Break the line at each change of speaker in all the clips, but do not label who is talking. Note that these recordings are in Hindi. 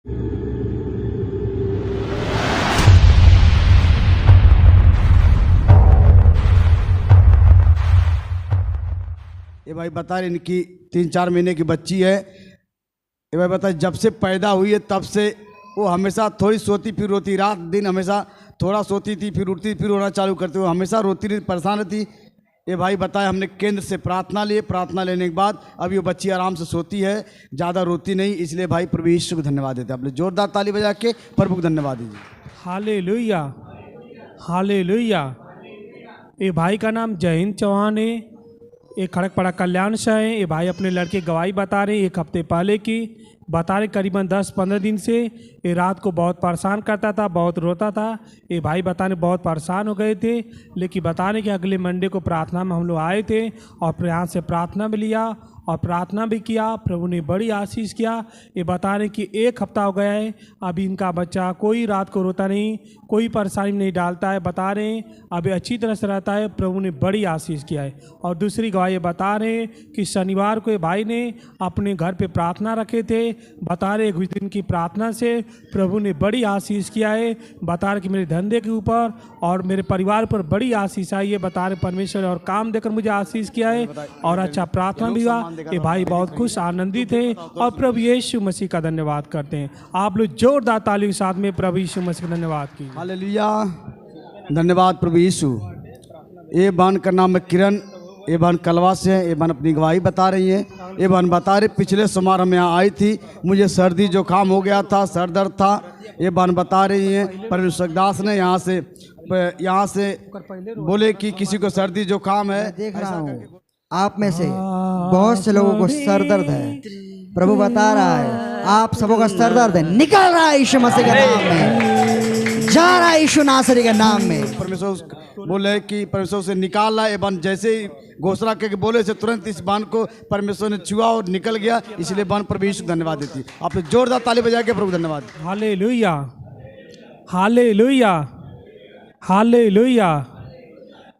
ये भाई बता रहे इनकी 3-4 महीने की बच्ची है। ये भाई बता जब से पैदा हुई है तब से वो हमेशा थोड़ी सोती फिर रोती, रात दिन हमेशा थोड़ा सोती थी फिर उठती फिर रोना चालू करती, वो हमेशा रोती रहती, परेशान रहती। ये भाई बताए हमने केंद्र से प्रार्थना लिए, प्रार्थना लेने के बाद अब ये बच्ची आराम से सोती है, ज़्यादा रोती नहीं। इसलिए भाई प्रभु यीशु को धन्यवाद देते हैं। आप लोग जोरदार ताली बजा के प्रभु को धन्यवाद दीजिए।
Hallelujah, hallelujah. ये भाई का नाम जयंत चौहान है, ये खड़कपड़ा कल्याण से है। ये भाई अपने लड़के गवाही बता रहे 1 हफ्ते पहले की, बता रहे करीबन 10-15 दिन से ये रात को बहुत परेशान करता था, बहुत रोता था। ये भाई बताने बहुत परेशान हो गए थे, लेकिन बताने कि अगले मंडे को प्रार्थना में हम लोग आए थे और यहाँ से प्रार्थना भी लिया और प्रार्थना भी किया। प्रभु ने बड़ी आशीष किया। ये बता रहे कि 1 हफ्ता हो गया है, अभी इनका बच्चा कोई रात को रोता नहीं, कोई परेशानी नहीं डालता है। बता रहे हैं अभी अच्छी तरह से रहता है, प्रभु ने बड़ी आशीष किया है। और दूसरी गवाही बता रहे हैं कि शनिवार को ये भाई ने अपने घर पे प्रार्थना रखे थे। बता रहे 1 दिन की प्रार्थना से प्रभु ने बड़ी आशीष किया है। बता रहे कि मेरे धंधे के ऊपर और मेरे परिवार पर बड़ी आशीष आई है। बता रहे परमेश्वर और काम देकर मुझे आशीष किया है और अच्छा प्रार्थना भी हुआ। ये भाई बहुत खुश आनंदित है और प्रभु यीशु मसीह का धन्यवाद करते हैं। आप लोग जोरदार ताली के साथ में प्रभु यीशु मसीह का धन्यवाद कीजिए।
हालेलुया, धन्यवाद प्रभु यीशु। ये बहन का नाम है किरण, ये बहन कलवा से है। ये बहन अपनी गवाही बता रही है। ये बहन बता रही पिछले सोमवार हम यहाँ आई थी, मुझे सर्दी जुकाम हो गया था, सर दर्द था। ये बहन बता रही है परमेश्वर दास ने यहाँ से बोले कि किसी को सर्दी जुकाम है।
देख रहा हूँ आप में से बहुत से लोगों को सर दर्द है। प्रभु बता रहा है आप सबों का सर दर्द है, निकल रहा है यीशु मसीह के नाम में, जा रहा है यीशु नासरी के नाम में।
परमेश्वर बोले कि परमेश्वर से निकाल रहा है। बन जैसे ही घोषणा करके बोले से तुरंत इस बान को परमेश्वर ने छुआ और निकल गया। इसलिए बान प्रभु यीशु धन्यवाद देती। आप जोरदार ताली बजा के प्रभु धन्यवाद।
Hallelujah, hallelujah, hallelujah.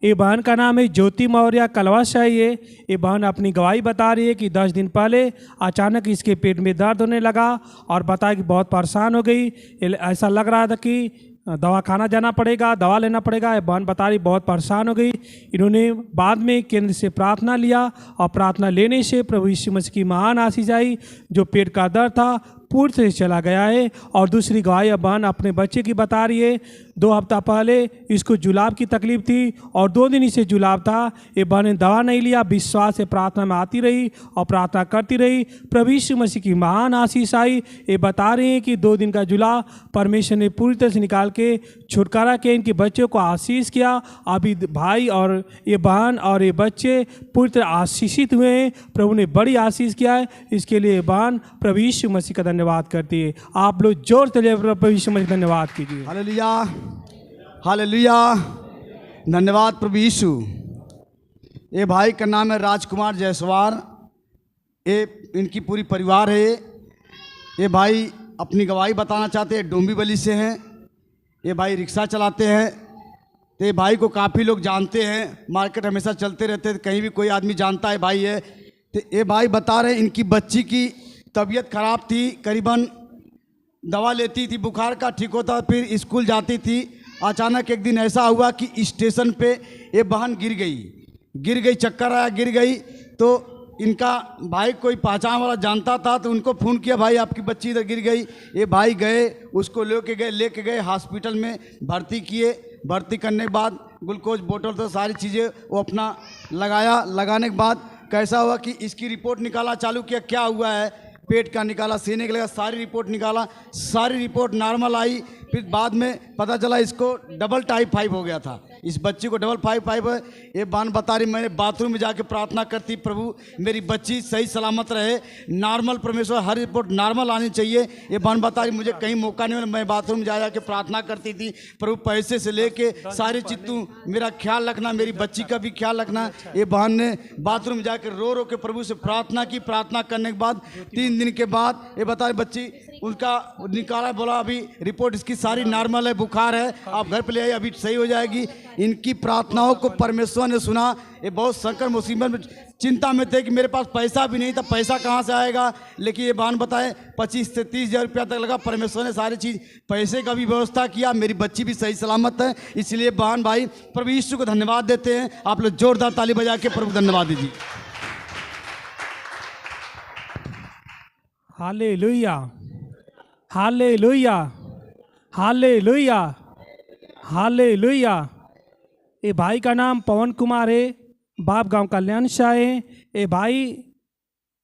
ये बहन का नाम है ज्योति मौर्य कलवा शाही है। ये बहन अपनी गवाही बता रही है कि 10 दिन पहले अचानक इसके पेट में दर्द होने लगा और बताया कि बहुत परेशान हो गई। ऐसा लग रहा था कि दवा खाना जाना पड़ेगा, दवा लेना पड़ेगा। ये बहन बता रही बहुत परेशान हो गई। इन्होंने बाद में केंद्र से प्रार्थना लिया और प्रार्थना लेने से प्रभु यीशु मसीह की महान आशीष आई। जो पेट का दर्द था पूर्ण से चला गया है। और दूसरी गवाही बहन अपने बच्चे की बता रही है 2 हफ्ता पहले इसको जुलाब की तकलीफ थी और 2 दिन इसे जुलाब था। ये बहन ने दवा नहीं लिया, विश्वास से प्रार्थना में आती रही और प्रार्थना करती रही। प्रभु यीशु मसीह की महान आशीष आई। ये बता रहे हैं कि 2 दिन का जुलाब परमेश्वर ने पूरी तरह से निकाल के छुटकारा के इनके बच्चों को आशीष किया। अभी भाई और ये बहन और ये बच्चे पूरी तरह आशीषित हुए हैं। प्रभु ने बड़ी आशीष किया है। इसके लिए बहन प्रभु यीशु मसीह का धन्यवाद करती है। आप लोग जोर से प्रभु यीशु मसीह धन्यवाद कीजिए।
हालेलुया, हालेलुया, धन्यवाद प्रभु यीशु। ये भाई का नाम है राजकुमार जायसवाल। ये इनकी पूरी परिवार है। ये भाई अपनी गवाही बताना चाहते हैं, डोंबिवली से हैं। ये भाई रिक्शा चलाते हैं। तो ये भाई को काफ़ी लोग जानते हैं, मार्केट हमेशा चलते रहते हैं, कहीं भी कोई आदमी जानता है भाई है। तो ये भाई बता रहे हैं इनकी बच्ची की तबीयत खराब थी, करीबन दवा लेती थी, बुखार का ठीक होता, फिर स्कूल जाती थी। अचानक एक दिन ऐसा हुआ कि स्टेशन पे ये बहन गिर गई, चक्कर आया, गिर गई। तो इनका भाई कोई पहचान वाला जानता था तो उनको फ़ोन किया, भाई आपकी बच्ची इधर गिर गई। ये भाई गए, उसको लेके गए हॉस्पिटल में भर्ती किए। भर्ती करने के बाद ग्लूकोज बोतल तो सारी चीज़ें वो अपना लगाया। लगाने के बाद कैसा हुआ कि इसकी रिपोर्ट निकाला चालू किया, क्या हुआ है, पेट का निकाला, सीने के लगा, सारी रिपोर्ट निकाला, सारी रिपोर्ट नॉर्मल आई। फिर बाद में पता चला इसको डबल टाइप 5 हो गया था। इस बच्ची को डबल 5 है। ये बान बता रही मैंने बाथरूम में जाके प्रार्थना करती, प्रभु मेरी बच्ची सही सलामत रहे, नॉर्मल, परमेश्वर हर रिपोर्ट नॉर्मल आनी चाहिए। ये बान बता रही मुझे कहीं मौका नहीं मिला, मैं बाथरूम जा के प्रार्थना करती थी, प्रभु पैसे से लेके सारी चीज़ तू मेरा ख्याल रखना, मेरी बच्ची का भी ख्याल रखना। ये बहन ने बाथरूम जाकर रो के प्रभु से प्रार्थना की। प्रार्थना करने के बाद 3 दिन के बाद ये बता रही बच्ची उनका निकाला, बोला अभी रिपोर्ट इसकी सारी नॉर्मल है, बुखार है, आप घर पे ले आइए, अभी सही हो जाएगी। इनकी प्रार्थनाओं को परमेश्वर ने सुना। ये बहुत संकट मुसीबत में चिंता में थे कि मेरे पास पैसा भी नहीं था, पैसा कहाँ से आएगा। लेकिन ये बहन बताए 25 से 30 हज़ार रुपया तक लगा। परमेश्वर ने सारी चीज़ पैसे का भी व्यवस्था किया। मेरी बच्ची भी सही सलामत है। इसलिए बहन भाई प्रभु यीशु को धन्यवाद देते हैं। आप लोग जोरदार ताली बजा के प्रभु धन्यवाद दीजिए।
Hallelujah, hallelujah, hallelujah, hallelujah. ये भाई का नाम पवन कुमार है, बाप गांव कल्याण शाह है। ये भाई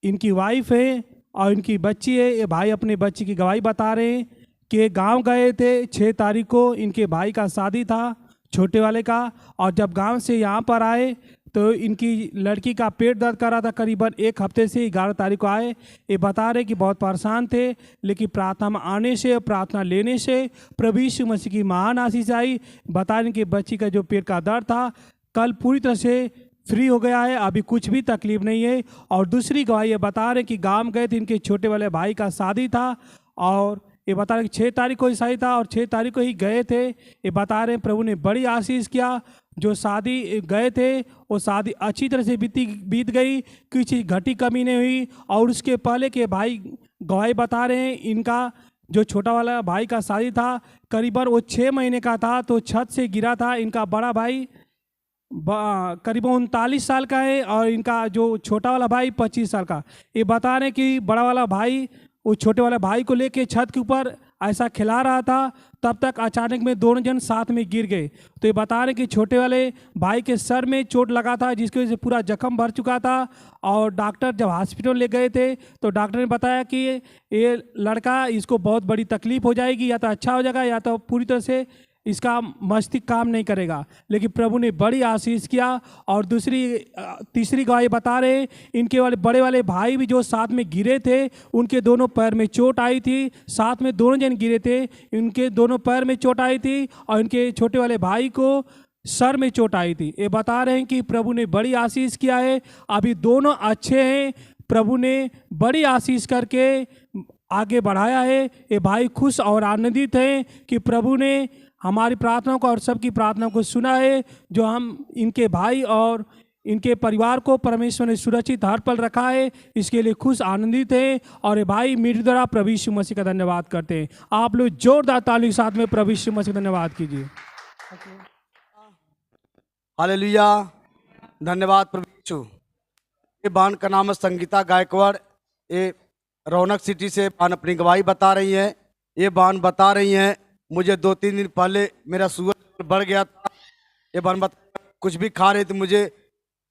इनकी वाइफ है और इनकी बच्ची है। ये भाई अपने बच्ची की गवाही बता रहे हैं कि गांव गए थे 6 तारीख को, इनके भाई का शादी था छोटे वाले का। और जब गांव से यहाँ पर आए तो इनकी लड़की का पेट दर्द कर रहा था करीबन 1 हफ्ते से। 11 तारीख को आए। ये बता रहे कि बहुत परेशान थे, लेकिन प्रार्थना में आने से, प्रार्थना लेने से प्रभु यीशु मसीह की महान आशीष आई। बता रहे कि बच्ची का जो पेट का दर्द था कल पूरी तरह से फ्री हो गया है, अभी कुछ भी तकलीफ नहीं है। और दूसरी गवाही ये बता रहे कि गांव गए थे, इनके छोटे वाले भाई का शादी था और ये बता रहे कि 6 तारीख को ही शादी था और 6 तारीख को ही गए थे। ये बता रहे हैं प्रभु ने बड़ी आशीष किया। जो शादी गए थे वो शादी अच्छी तरह से बीत गई, किसी घटी कमी नहीं हुई। और उसके पहले के भाई गवाही बता रहे हैं, इनका जो छोटा वाला भाई का शादी था करीबन वो 6 महीने का था तो छत से गिरा था। इनका बड़ा भाई करीबन 39 साल का है और इनका जो छोटा वाला भाई 25 साल का। ये बता रहे हैं कि बड़ा वाला भाई वो छोटे वाले भाई को लेके छत के ऊपर ऐसा खिला रहा था, तब तक अचानक में दोनों जन साथ में गिर गए। तो ये बता रहे कि छोटे वाले भाई के सर में चोट लगा था, जिसकी वजह से पूरा जख्म भर चुका था। और डॉक्टर जब हॉस्पिटल ले गए थे तो डॉक्टर ने बताया कि ये लड़का, इसको बहुत बड़ी तकलीफ हो जाएगी, या तो अच्छा हो जाएगा या तो पूरी तरह से इसका मस्तिष्क काम नहीं करेगा। लेकिन प्रभु ने बड़ी आशीष किया। और तीसरी गवाही बता रहे, इनके वाले बड़े वाले भाई भी जो साथ में गिरे थे, उनके दोनों पैर में चोट आई थी। साथ में दोनों जन गिरे थे, इनके दोनों पैर में चोट आई थी और इनके छोटे वाले भाई को सर में चोट आई थी। ये बता रहे हैं कि प्रभु ने बड़ी आशीष किया है, अभी दोनों अच्छे हैं। प्रभु ने बड़ी आशीष करके आगे बढ़ाया है। ये भाई खुश और आनंदित हैं कि प्रभु ने हमारी प्रार्थनाओं को और सबकी प्रार्थनाओं को सुना है। जो हम इनके भाई और इनके परिवार को परमेश्वर ने सुरक्षित हर पल रखा है, इसके लिए खुश आनंदित हैं। और ये भाई मेरे द्वारा प्रभु यीशु मसीह का धन्यवाद करते हैं। आप लोग जोरदार ताली के साथ में प्रभु यीशु मसीह का धन्यवाद कीजिए।
हालेलुया, धन्यवाद प्रभु यीशु। ये बहन का नाम है संगीता गायकवाड़। ये रौनक सिटी से बहन अपनी गवाही बता रही है। ये बहन बता रही हैं, मुझे 2-3 दिन पहले मेरा शुगर बढ़ गया था। ये बहन बता कुछ भी खा रही थी, मुझे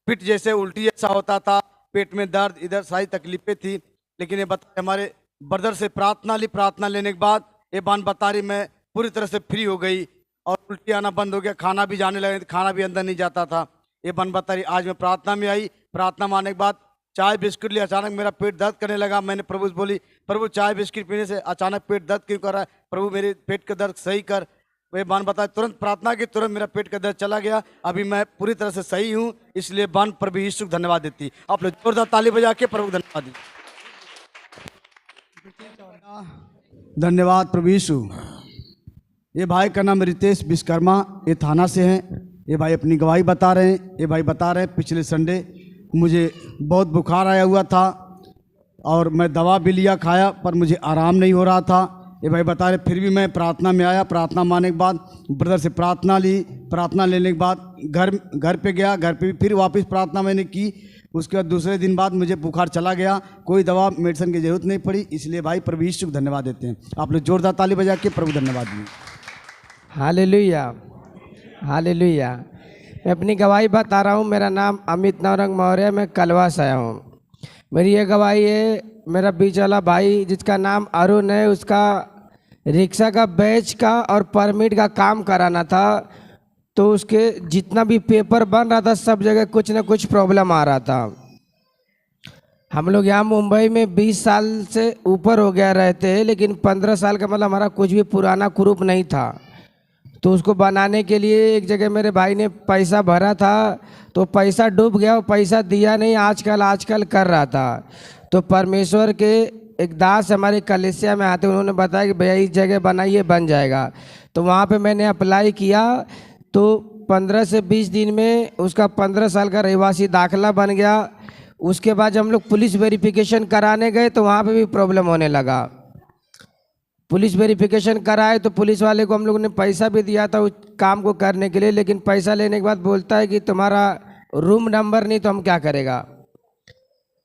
पिट जैसे उल्टी ऐसा होता था, पेट में दर्द, इधर सारी तकलीफें थी। लेकिन ये बता हमारे ब्रदर से प्रार्थना ली, प्रार्थना लेने के बाद ये बहन बता रही मैं पूरी तरह से फ्री हो गई और उल्टी आना बंद हो गया, खाना भी जाने लगा, खाना भी अंदर नहीं जाता था। ये बहन बता रही आज मैं प्रार्थना में आई, प्रार्थना में आने के बाद चाय बिस्किट लिया, अचानक मेरा पेट दर्द करने लगा। मैंने प्रभु से बोली, प्रभु चाय बिस्किट पीने से अचानक पेट दर्द क्यों कर रहा है, प्रभु मेरे पेट का दर्द सही कर। वे बहन बताए तुरंत प्रार्थना की, तुरंत मेरा पेट का दर्द चला गया, अभी मैं पूरी तरह से सही हूँ। इसलिए बहन प्रभु यीशु को धन्यवाद देती। आप लोग जोरदार ताली बजा के प्रभु को धन्यवाद दी। धन्यवाद प्रभु यीशु। ये भाई का नाम रितेश विश्वकर्मा, ये थाना से हैं। ये भाई अपनी गवाही बता रहे हैं। ये भाई बता रहे हैं पिछले संडे मुझे बहुत बुखार आया हुआ था और मैं दवा भी लिया, खाया, पर मुझे आराम नहीं हो रहा था। ये भाई बता रहे फिर भी मैं प्रार्थना में आया, प्रार्थना में आने के बाद ब्रदर से प्रार्थना ली, प्रार्थना लेने के बाद घर पे गया, घर पे भी फिर वापस प्रार्थना मैंने की। उसके बाद दूसरे दिन बाद मुझे बुखार चला गया, कोई दवा मेडिसिन की जरूरत नहीं पड़ी। इसलिए भाई प्रभु यीशु को धन्यवाद देते हैं। आप लोग जोरदार ताली बजा के प्रभु धन्यवाद दिए।
Hallelujah, hallelujah. मैं अपनी गवाही बता रहा हूँ। मेरा नाम अमित नवरंग मौर्य, मैं कलवा से आया हूँ। मेरी ये गवाही है, मेरा बीच वाला भाई जिसका नाम अरुण है, उसका रिक्शा का बैच का और परमिट का काम कराना था। तो उसके जितना भी पेपर बन रहा था सब जगह कुछ ना कुछ प्रॉब्लम आ रहा था। हम लोग यहाँ मुंबई में 20 साल से ऊपर हो गया रहते हैं, लेकिन 15 साल का मतलब हमारा कुछ भी पुराना ग्रुप नहीं था। तो उसको बनाने के लिए एक जगह मेरे भाई ने पैसा भरा था, तो पैसा डूब गया, वो पैसा दिया नहीं, आजकल कर रहा था। तो परमेश्वर के एक दास हमारे कलेसिया में आते, उन्होंने बताया कि भैया इस जगह बनाइए, बन जाएगा। तो वहाँ पे मैंने अप्लाई किया, तो 15 से 20 दिन में उसका 15 साल का रहवासी दाखला बन गया। उसके बाद जब हम लोग पुलिस वेरिफिकेशन कराने गए तो वहाँ पे भी प्रॉब्लम होने लगा। पुलिस वेरिफिकेशन कराए तो पुलिस वाले को हम लोगों ने पैसा भी दिया था उस काम को करने के लिए, लेकिन पैसा लेने के बाद बोलता है कि तुम्हारा रूम नंबर नहीं तो हम क्या करेगा।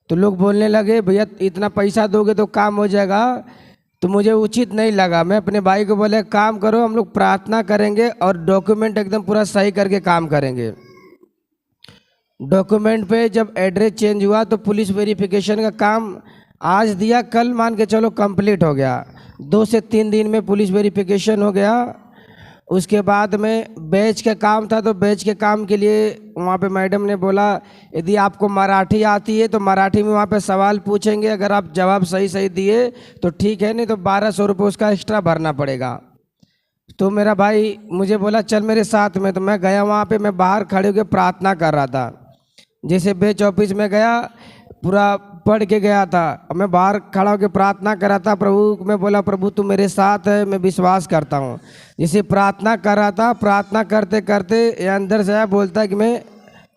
तो लोग बोलने लगे भैया इतना पैसा दोगे तो काम हो जाएगा। तो मुझे उचित नहीं लगा। मैं अपने भाई को बोले काम करो, हम लोग प्रार्थना करेंगे और डॉक्यूमेंट एकदम पूरा सही करके काम करेंगे। डॉक्यूमेंट पे जब एड्रेस चेंज हुआ तो पुलिस वेरिफिकेशन का काम आज दिया, कल मान के चलो कंप्लीट हो गया। 2 से 3 दिन में पुलिस वेरिफिकेशन हो गया। उसके बाद में बैच का काम था, तो बैच के काम के लिए वहाँ पे मैडम ने बोला यदि आपको मराठी आती है तो मराठी में वहाँ पे सवाल पूछेंगे, अगर आप जवाब सही सही दिए तो ठीक है, नहीं तो 1200 रुपये उसका एक्स्ट्रा भरना पड़ेगा। तो मेरा भाई मुझे बोला चल मेरे साथ में। तो मैं गया वहाँ पे, मैं बाहर खड़े होकर प्रार्थना कर रहा था। जैसे बेच ऑफिस में गया, पूरा पढ़ के गया था। मैं बाहर खड़ा होकर प्रार्थना कर रहा था, प्रभु मैं बोला प्रभु तू मेरे साथ है, मैं विश्वास करता हूँ। जैसे प्रार्थना कर रहा था, प्रार्थना करते करते ये अंदर से आया, बोलता है कि मैं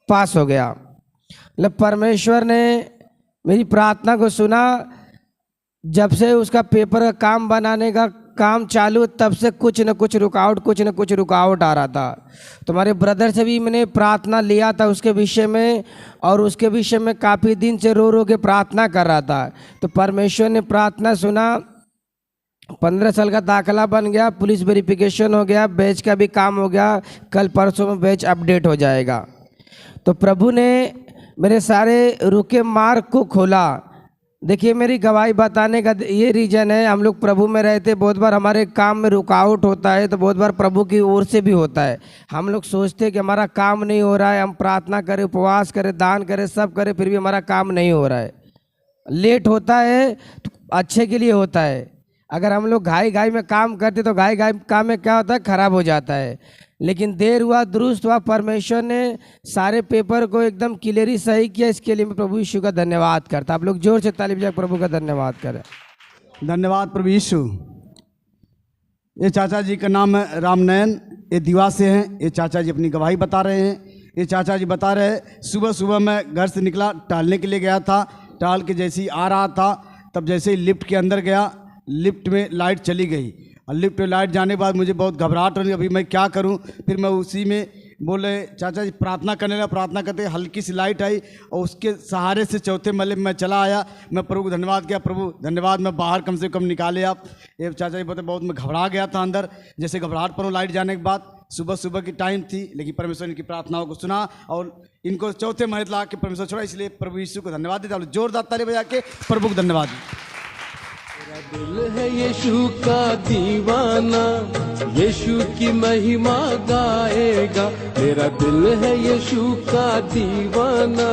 पास हो गया। मतलब परमेश्वर ने मेरी प्रार्थना को सुना। जब से उसका पेपर का काम बनाने का काम चालू, तब से कुछ न कुछ रुकावट आ रहा था। तुम्हारे ब्रदर से भी मैंने प्रार्थना लिया था उसके विषय में, और उसके विषय में काफ़ी दिन से रो रो के प्रार्थना कर रहा था। तो परमेश्वर ने प्रार्थना सुना। 15 साल का दाखला बन गया, पुलिस वेरिफिकेशन हो गया, बैच का भी काम हो गया। कल परसों में बैच अपडेट हो जाएगा। तो प्रभु ने मेरे सारे रुके मार्ग को खोला। देखिए मेरी गवाही बताने का ये रीज़न है, हम लोग प्रभु में रहते, बहुत बार हमारे काम में रुकावट होता है, तो बहुत बार प्रभु की ओर से भी होता है। हम लोग सोचते हैं कि हमारा काम नहीं हो रहा है, हम प्रार्थना करें, उपवास करें, दान करें, सब करें, फिर भी हमारा काम नहीं हो रहा है। लेट होता है तो अच्छे के लिए होता है। अगर हम लोग घाई में काम करते तो घाई काम में क्या होता है, खराब हो जाता है। लेकिन देर हुआ दुरुस्त हुआ, परमेश्वर ने सारे पेपर को एकदम क्लियरली सही किया। इसके लिए मैं प्रभु यीशु का धन्यवाद करता। आप लोग जोर से ताली बजा प्रभु का धन्यवाद करें।
धन्यवाद प्रभु यीशु। ये चाचा जी का नाम है रामनयन, ये दीवा से हैं। ये चाचा जी अपनी गवाही बता रहे हैं। ये चाचा जी बता रहे हैं सुबह सुबह मैं घर से निकला, टहलने के लिए गया था। टहल के जैसे ही आ रहा था, तब जैसे ही लिफ्ट के अंदर गया, लिफ्ट में लाइट चली गई। और लिफ्ट में लाइट जाने के बाद मुझे बहुत घबराहट हो रही, अभी मैं क्या करूं। फिर मैं उसी में बोले चाचा जी प्रार्थना करने लगा। प्रार्थना करते हल्की सी लाइट आई और उसके सहारे से चौथे महले में मैं चला आया। मैं प्रभु को धन्यवाद किया, प्रभु धन्यवाद, मैं बाहर कम से कम निकाले आप। ये चाचा जी बोलते बहुत मैं घबरा गया था अंदर, जैसे घबराहट पर लाइट जाने के बाद। सुबह की टाइम थी, लेकिन परमेश्वर इनकी प्रार्थनाओं को सुना और इनको चौथे महल ला के परमेश्वर छोड़ा। इसलिए प्रभु यीशु को धन्यवाद देता हूँ। जोरदार ताली बजा के प्रभु को धन्यवाद।
दिल है यीशु का दीवाना, यीशु की महिमा गाएगा। मेरा दिल है यीशु का दीवाना।